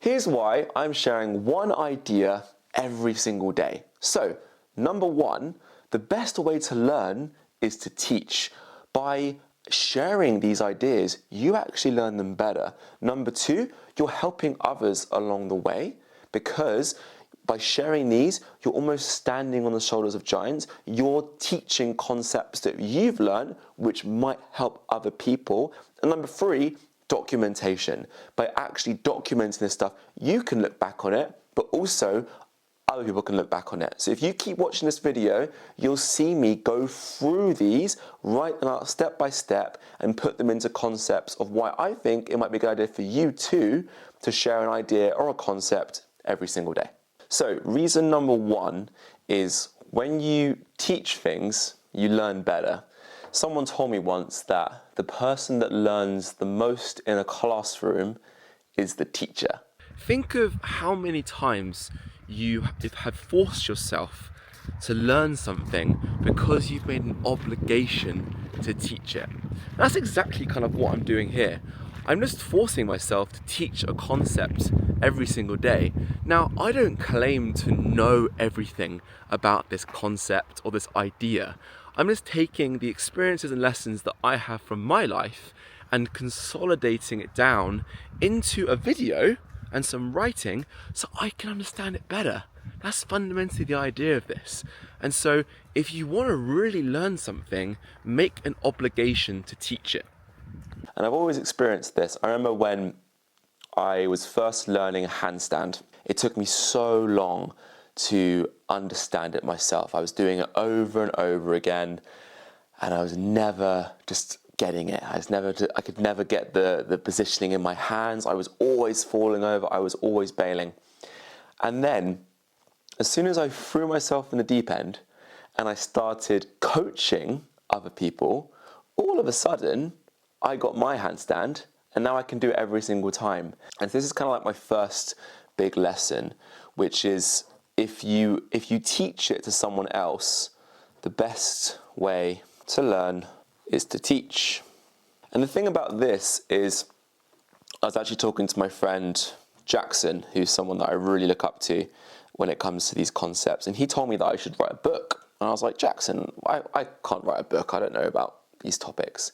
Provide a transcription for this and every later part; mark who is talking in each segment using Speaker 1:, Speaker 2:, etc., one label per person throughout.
Speaker 1: Here's why I'm sharing one idea every single day. So, number one, the best way to learn is to teach. By sharing these ideas, you actually learn them better. Number two, you're helping others along the way because by sharing these, you're almost standing on the shoulders of giants. You're teaching concepts that you've learned, which might help other people. And number three, documentation. By actually documenting this stuff, you can look back on it, but also other people can look back on it. So if you keep watching this video, you'll see me go through these, write them out step by step, and put them into concepts of why I think it might be a good idea for you too to share an idea or a concept every single day. So reason number one is when you teach things, you learn better. Someone told me once that the person that learns the most in a classroom is the teacher.
Speaker 2: Think of how many times you have forced yourself to learn something because you've made an obligation to teach it. That's exactly kind of what I'm doing here. I'm just forcing myself to teach a concept every single day. Now, I don't claim to know everything about this concept or this idea. I'm just taking the experiences and lessons that I have from my life and consolidating it down into a video and some writing so I can understand it better. That's fundamentally the idea of this. And so if you want to really learn something, make an obligation to teach it.
Speaker 1: And I've always experienced this. I remember when I was first learning a handstand, it took me so long to understand it myself. I was doing it over and over again, and I was never just getting it. I could never get the positioning in my hands. I was always falling over. I was always bailing. And then, as soon as I threw myself in the deep end and I started coaching other people, all of a sudden, I got my handstand, and now I can do it every single time. And this is kind of like my first big lesson, which is if you teach it to someone else, the best way to learn is to teach. And the thing about this is, I was actually talking to my friend Jackson, who's someone that I really look up to when it comes to these concepts, and he told me that I should write a book. And I was like, Jackson, I can't write a book, I don't know about these topics.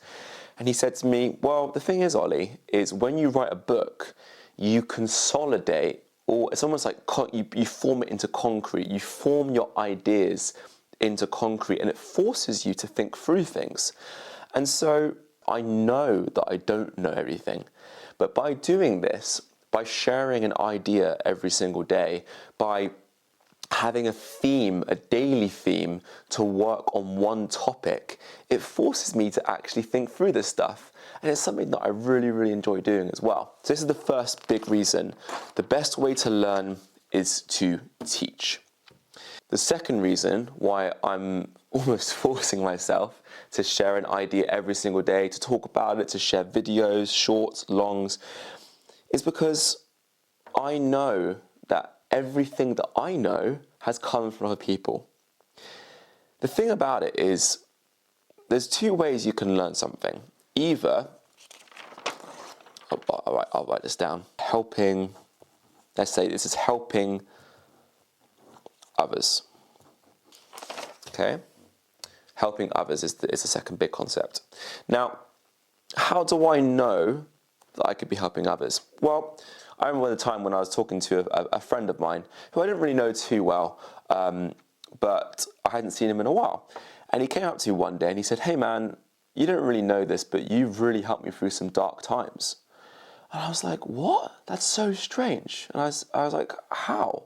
Speaker 1: And he said to me, well, the thing is, Ollie, is when you write a book, you consolidate, or it's almost like you form it into concrete. You form your ideas into concrete, and it forces you to think through things. And so I know that I don't know everything, but by doing this, by sharing an idea every single day, by having a theme, a daily theme to work on one topic, it forces me to actually think through this stuff. And it's something that I really, really enjoy doing as well. So this is the first big reason. The best way to learn is to teach. The second reason why I'm almost forcing myself to share an idea every single day, to talk about it, to share videos, shorts, longs, is because I know that everything that I know has come from other people. The thing about it is, there's two ways you can learn something. Either, I'll write this down, let's say this is helping others. Okay? Helping others is the second big concept. Now, how do I know that I could be helping others? Well, I remember the time when I was talking to a friend of mine who I didn't really know too well, but I hadn't seen him in a while. And he came up to me one day and he said, hey man, you don't really know this, but you've really helped me through some dark times. And I was like, what? That's so strange. And I was like, how?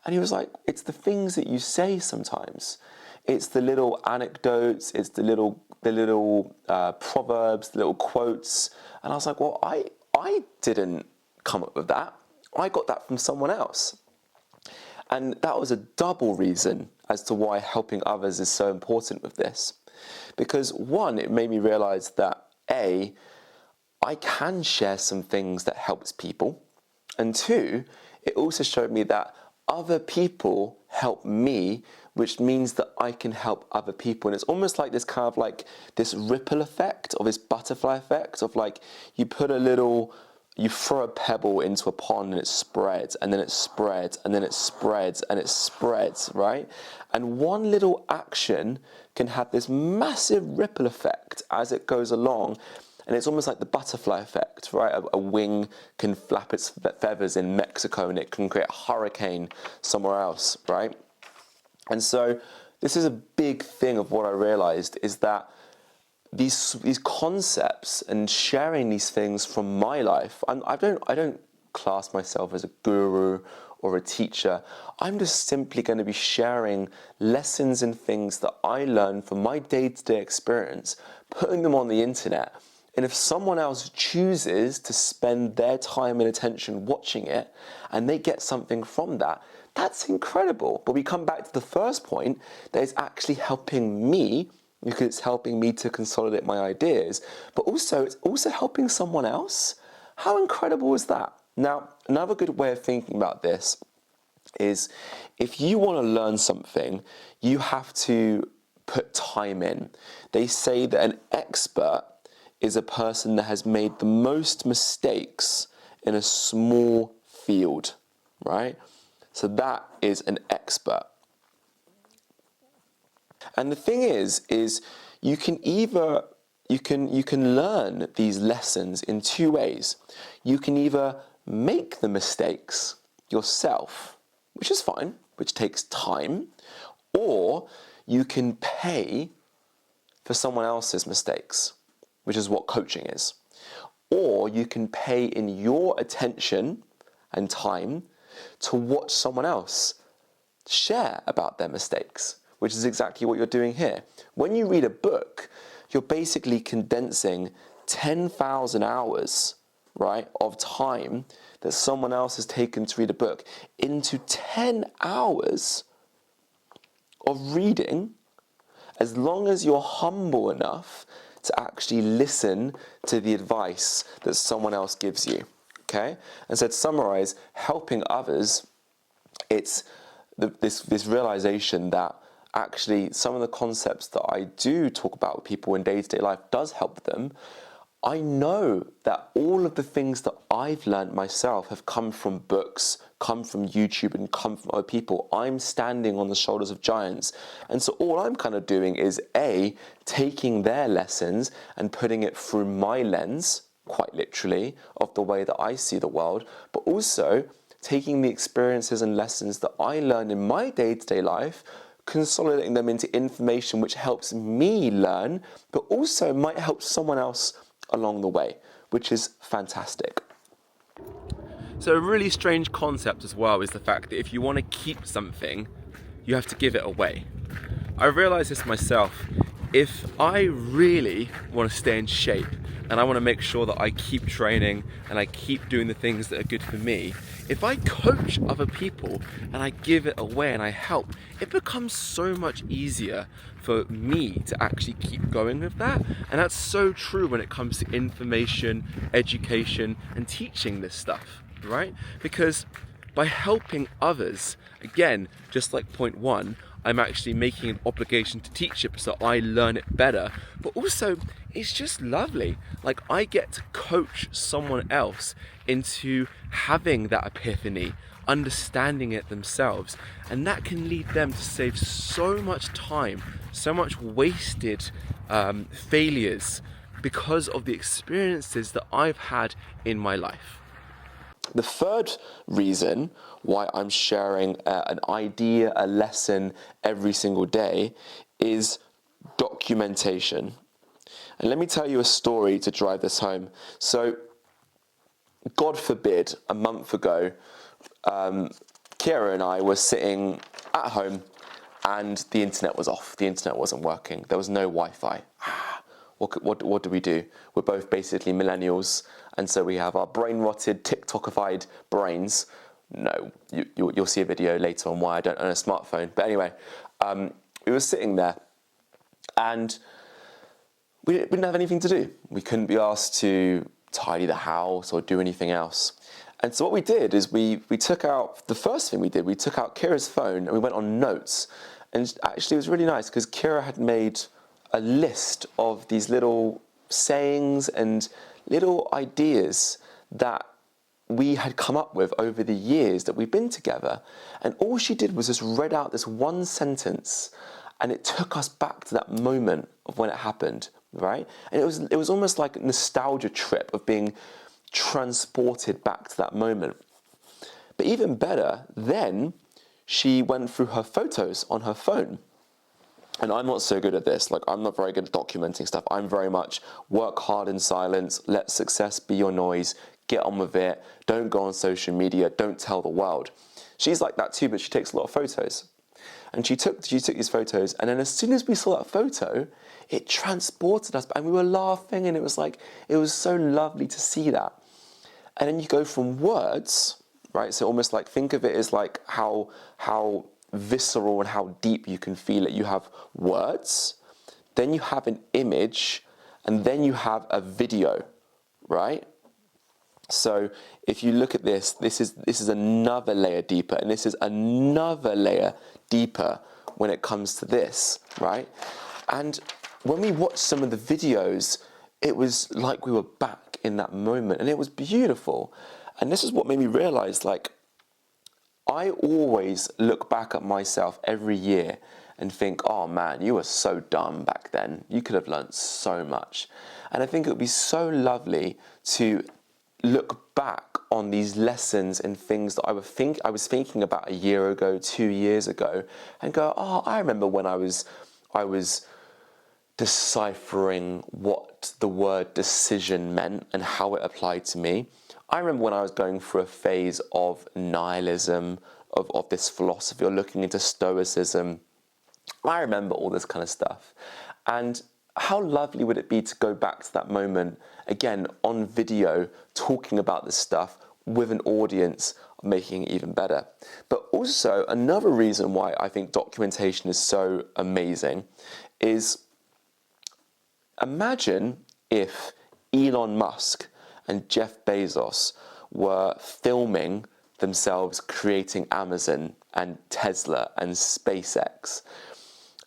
Speaker 1: And he was like, it's the things that you say sometimes. It's the little anecdotes, it's the little proverbs, the little quotes. And I was like, well, I didn't come up with that. I got that from someone else. And that was a double reason as to why helping others is so important with this. Because one, it made me realize that A, I can share some things that helps people. And two, it also showed me that other people help me, which means that I can help other people. And it's almost like this kind of like this ripple effect or this butterfly effect of like you put a little you throw a pebble into a pond and it spreads, and then it spreads, and then it spreads, and it spreads, right? And one little action can have this massive ripple effect as it goes along. And it's almost like the butterfly effect, right? A wing can flap its feathers in Mexico and it can create a hurricane somewhere else, right? And so this is a big thing of what I realized, is that these concepts and sharing these things from my life, I don't class myself as a guru or a teacher. I'm just simply going to be sharing lessons and things that I learned from my day-to-day experience, putting them on the internet. And if someone else chooses to spend their time and attention watching it and they get something from that, that's incredible. But we come back to the first point, that it's actually helping me, because it's helping me to consolidate my ideas, but also it's also helping someone else. How incredible is that? Now, another good way of thinking about this is, if you want to learn something, you have to put time in. They say that an expert is a person that has made the most mistakes in a small field, right? So that is an expert. And the thing is you can learn these lessons in two ways. You can either make the mistakes yourself, which is fine, which takes time, or you can pay for someone else's mistakes, which is what coaching is. Or you can pay in your attention and time to watch someone else share about their mistakes, which is exactly what you're doing here. When you read a book, you're basically condensing 10,000 hours, right, of time that someone else has taken to read a book into 10 hours of reading, as long as you're humble enough to actually listen to the advice that someone else gives you, okay? And so to summarize, helping others, it's this realization that actually some of the concepts that I do talk about with people in day-to-day life does help them. I know that all of the things that I've learned myself have come from books, come from YouTube, and come from other people. I'm standing on the shoulders of giants. And so all I'm kind of doing is taking their lessons and putting it through my lens, quite literally, of the way that I see the world, but also taking the experiences and lessons that I learned in my day-to-day life, consolidating them into information which helps me learn, but also might help someone else along the way, which is fantastic.
Speaker 2: So a really strange concept as well is the fact that if you want to keep something, you have to give it away. I realised this myself. If I really want to stay in shape and I want to make sure that I keep training and I keep doing the things that are good for me, if I coach other people and I give it away and I help, it becomes so much easier for me to actually keep going with that. And that's so true when it comes to information, education, and teaching this stuff, right? Because by helping others, again, just like point one, I'm actually making an obligation to teach it so I learn it better. But also, it's just lovely. Like, I get to coach someone else into having that epiphany, understanding it themselves. And that can lead them to save so much time, so much wasted failures because of the experiences that I've had in my life.
Speaker 1: The third reason why I'm sharing an idea, a lesson every single day is documentation. And let me tell you a story to drive this home. So, God forbid, a month ago, Kira and I were sitting at home and the internet was off. The internet wasn't working. There was no Wi-Fi. What do we do? We're both basically millennials, and so we have our brain-rotted, TikTokified brains. No, you'll see a video later on why I don't own a smartphone. But anyway, we were sitting there, and we didn't have anything to do. We couldn't be asked to tidy the house or do anything else. And so what we did is we took out, the first thing we did, we took out Kira's phone and we went on notes. And actually it was really nice because Kira had made a list of these little sayings and little ideas that we had come up with over the years that we've been together. And all she did was just read out this one sentence, and it took us back to that moment of when it happened, right? And it was almost like a nostalgia trip of being transported back to that moment. But even better, then she went through her photos on her phone. And I'm not so good at this. Like, I'm not very good at documenting stuff. I'm very much work hard in silence, let success be your noise, get on with it, don't go on social media, don't tell the world. She's like that too, but she takes a lot of photos. And she took these photos, and then as soon as we saw that photo, it transported us, and we were laughing, and it was so lovely to see that. And then you go from words, right? So almost like, think of it as like how visceral and how deep you can feel it. You have words, then you have an image, and then you have a video, right? So if you look at this is another layer deeper, and this is another layer deeper when it comes to this, right? And when we watched some of the videos, it was like we were back in that moment, and it was beautiful. And this is what made me realize, like, I always look back at myself every year and think, oh man, you were so dumb back then. You could have learned so much. And I think it would be so lovely to look back on these lessons and things that I was thinking about a year ago, 2 years ago, and go, oh, I remember when I was deciphering what the word decision meant and how it applied to me. I remember when I was going through a phase of nihilism, of this philosophy, or looking into Stoicism. I remember all this kind of stuff. And how lovely would it be to go back to that moment, again, on video, talking about this stuff with an audience, making it even better. But also, another reason why I think documentation is so amazing is, imagine if Elon Musk and Jeff Bezos were filming themselves creating Amazon and Tesla and SpaceX.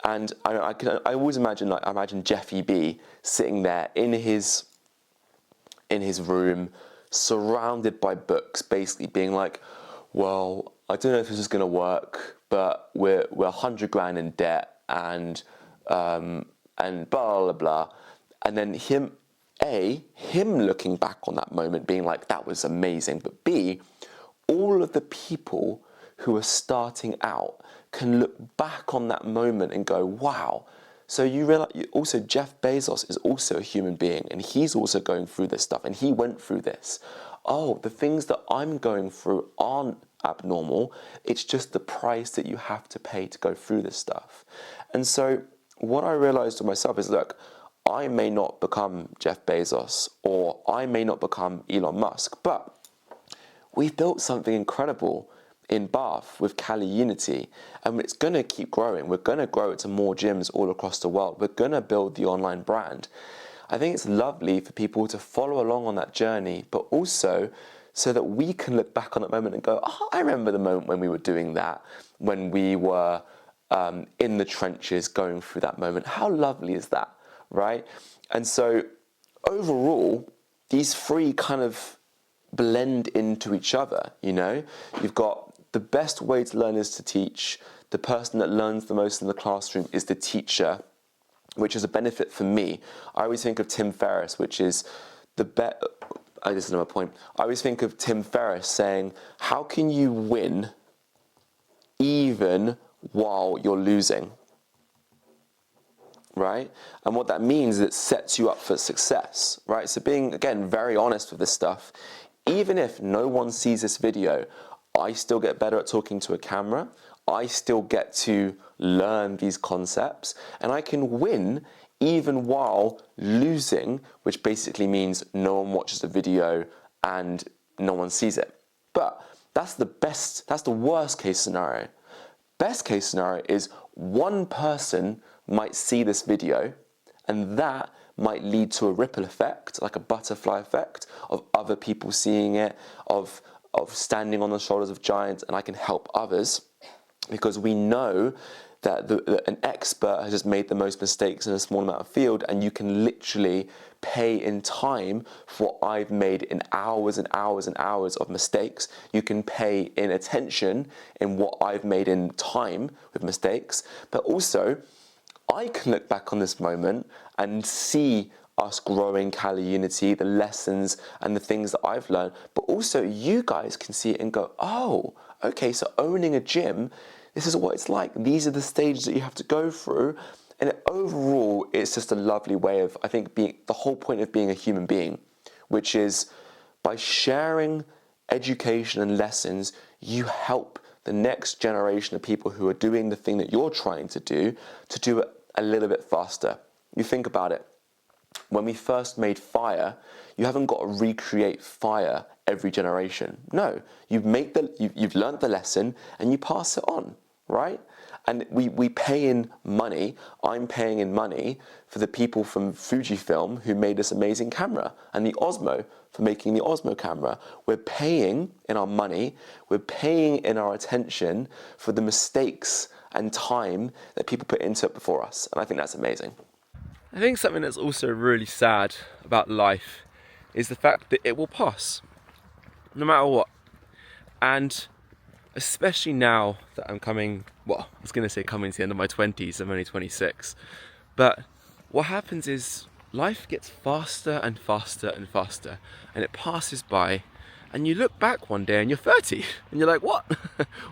Speaker 1: And I always imagine, like, I imagine Jeffy B sitting there in his room, surrounded by books, basically being like, well, I don't know if this is going to work, but we're 100 grand in debt, and blah, blah, blah. And then him looking back on that moment being like, that was amazing. But B, all of the people who are starting out can look back on that moment and go, wow. So you realize also Jeff Bezos is also a human being, and he's also going through this stuff, and he went through this. Oh, the things that I'm going through aren't abnormal. It's just the price that you have to pay to go through this stuff. And so what I realized to myself is, look, I may not become Jeff Bezos, or I may not become Elon Musk, but we've built something incredible in Bath with Cali Unity, and it's going to keep growing. We're going to grow it to more gyms all across the world. We're going to build the online brand. I think it's lovely for people to follow along on that journey, but also so that we can look back on that moment and go, oh, I remember the moment when we were doing that, when we were in the trenches going through that moment. How lovely is that, right? And so overall, these three kind of blend into each other, you know? You've got the best way to learn is to teach. The person that learns the most in the classroom is the teacher, which is a benefit for me. I always think of Tim Ferriss, which is this is another point. I always think of Tim Ferriss saying, how can you win even while you're losing? Right? And what that means is it sets you up for success, right? So being, again, very honest with this stuff, even if no one sees this video, I still get better at talking to a camera. I still get to learn these concepts, and I can win even while losing, which basically means no one watches the video and no one sees it. But that's the worst case scenario. Best case scenario is one person might see this video, and that might lead to a ripple effect, like a butterfly effect, of other people seeing it, of standing on the shoulders of giants, and I can help others, because we know that an expert has just made the most mistakes in a small amount of field, and you can literally pay in time for what I've made in hours and hours and hours of mistakes. You can pay in attention in what I've made in time with mistakes, but also I can look back on this moment and see us growing Cali Unity, the lessons and the things that I've learned, but also you guys can see it and go, oh, okay, so owning a gym, this is what it's like. These are the stages that you have to go through. And overall, it's just a lovely way of, I think, being the whole point of being a human being, which is by sharing education and lessons, you help the next generation of people who are doing the thing that you're trying to do it a little bit faster. You think about it. When we first made fire, you haven't got to recreate fire every generation. No, you've learned the lesson and you pass it on, right? And we pay in money. I'm paying in money for the people from Fujifilm who made this amazing camera, and the Osmo for making the Osmo camera. We're paying in our money, we're paying in our attention for the mistakes and time that people put into it before us. And I think that's amazing.
Speaker 2: I think something that's also really sad about life is the fact that it will pass, no matter what. And especially now that I'm coming to the end of my 20s, I'm only 26. But what happens is life gets faster and faster and faster, and it passes by, and you look back one day and you're 30, and you're like, what?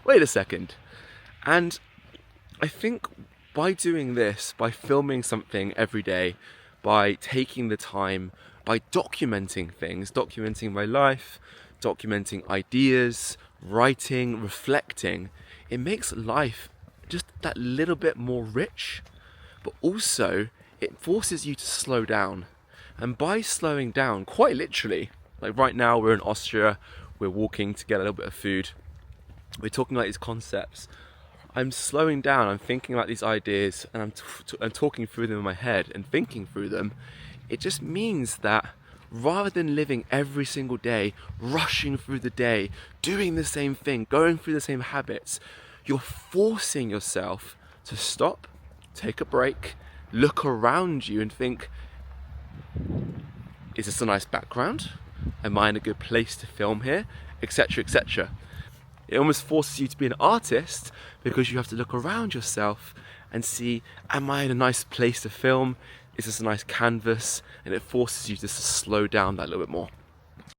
Speaker 2: Wait a second. And I think by doing this, by filming something every day, by taking the time, by documenting things, documenting my life, documenting ideas, writing, reflecting, it makes life just that little bit more rich, but also it forces you to slow down. And by slowing down, quite literally, like right now we're in Austria, we're walking to get a little bit of food, we're talking about these concepts, I'm slowing down, I'm thinking about these ideas, and I'm talking through them in my head and thinking through them. It just means that rather than living every single day, rushing through the day, doing the same thing, going through the same habits, you're forcing yourself to stop, take a break, look around you and think, is this a nice background? Am I in a good place to film here? Etc, etc. It almost forces you to be an artist because you have to look around yourself and see, am I in a nice place to film? Is this a nice canvas? And it forces you to slow down that little bit more.